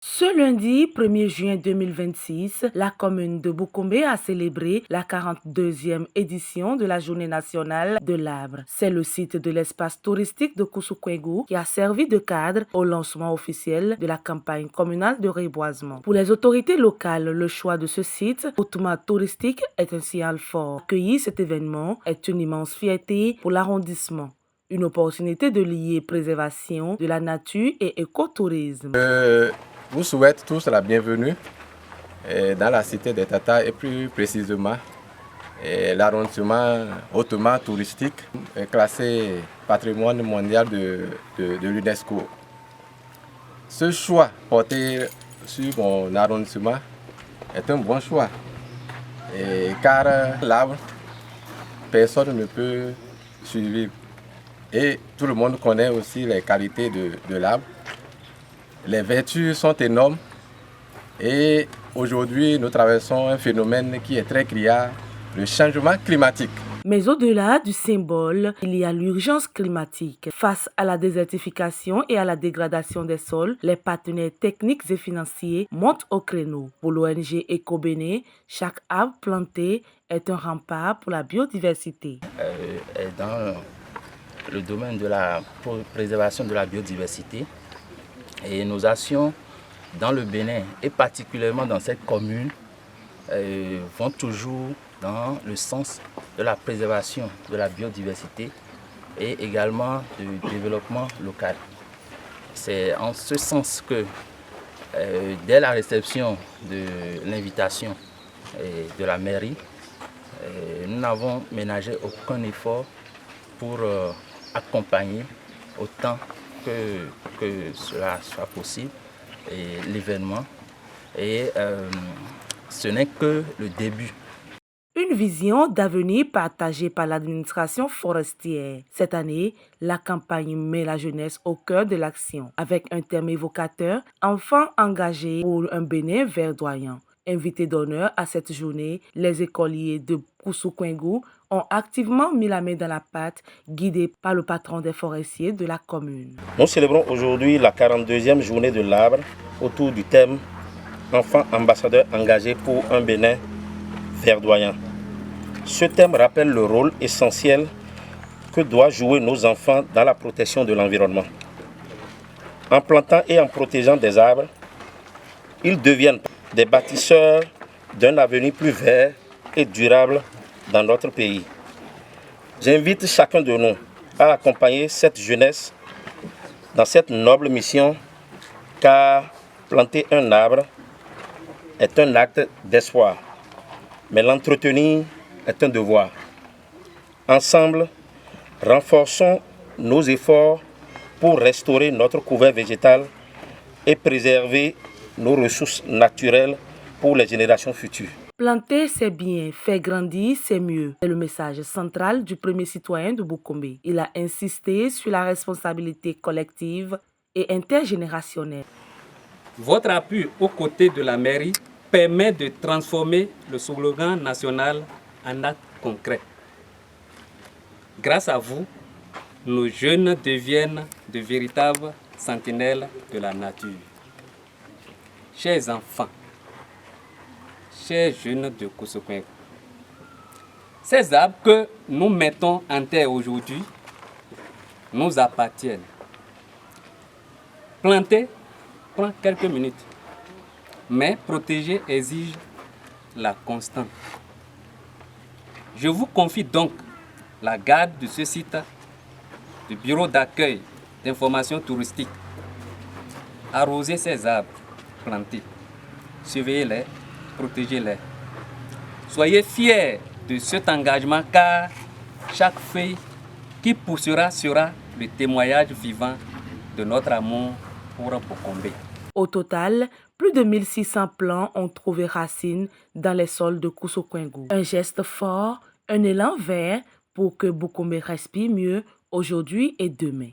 Ce lundi 1er juin 2026, la commune de Boukombe a célébré la 42e édition de la Journée nationale de l'arbre. C'est le site de l'espace touristique de Kousoukwegu qui a servi de cadre au lancement officiel de la campagne communale de reboisement. Pour les autorités locales, le choix de ce site hautement touristique est un signal fort. Accueillir cet événement est une immense fierté pour l'arrondissement. Une opportunité de lier préservation de la nature et écotourisme. Vous souhaite tous la bienvenue dans la cité des Tatas et plus précisément l'arrondissement hautement touristique classé patrimoine mondial de l'UNESCO. Ce choix porté sur mon arrondissement est un bon choix car l'arbre, personne ne peut survivre et tout le monde connaît aussi les qualités de l'arbre. Les vertus sont énormes et aujourd'hui nous traversons un phénomène qui est très criard, le changement climatique. Mais au-delà du symbole, il y a l'urgence climatique. Face à la désertification et à la dégradation des sols, les partenaires techniques et financiers montent au créneau. Pour l'ONG EcoBéné, chaque arbre planté est un rempart pour la biodiversité. Dans le domaine de la préservation de la biodiversité, et nos actions dans le Bénin et particulièrement dans cette commune vont toujours dans le sens de la préservation de la biodiversité et également du développement local. C'est en ce sens que dès la réception de l'invitation de la mairie, nous n'avons ménagé aucun effort pour accompagner autant que cela soit possible l'événement et ce n'est que le début. Une vision d'avenir partagée par l'administration forestière. Cette année, la campagne met la jeunesse au cœur de l'action avec un thème évocateur « Enfants engagés pour un Bénin verdoyant ». Invités d'honneur à cette journée, les écoliers de Kousoukwegu ont activement mis la main dans la pâte, guidés par le patron des forestiers de la commune. Nous célébrons aujourd'hui la 42e journée de l'arbre autour du thème « Enfants ambassadeurs engagés pour un Bénin verdoyant ». Ce thème rappelle le rôle essentiel que doivent jouer nos enfants dans la protection de l'environnement. En plantant et en protégeant des arbres, ils deviennent des bâtisseurs d'un avenir plus vert et durable dans notre pays. J'invite chacun de nous à accompagner cette jeunesse dans cette noble mission, car planter un arbre est un acte d'espoir, mais l'entretenir est un devoir. Ensemble, renforçons nos efforts pour restaurer notre couvert végétal et préserver nos ressources naturelles pour les générations futures. Planter, c'est bien. Faire grandir, c'est mieux. C'est le message central du premier citoyen de Boukombe. Il a insisté sur la responsabilité collective et intergénérationnelle. Votre appui aux côtés de la mairie permet de transformer le slogan national en acte concret. Grâce à vous, nos jeunes deviennent de véritables sentinelles de la nature. Chers enfants, chers jeunes de Kousoukwegu, ces arbres que nous mettons en terre aujourd'hui nous appartiennent. Planter prend quelques minutes, mais protéger exige la constance. Je vous confie donc la garde de ce site du bureau d'accueil d'information touristique. Arrosez ces arbres plantés, surveillez-les, protégez-les. Soyez fiers de cet engagement car chaque feuille qui poussera sera le témoignage vivant de notre amour pour Boukombe. Au total, plus de 1600 plants ont trouvé racine dans les sols de Kousoukwegu. Un geste fort, un élan vert pour que Boukombe respire mieux aujourd'hui et demain.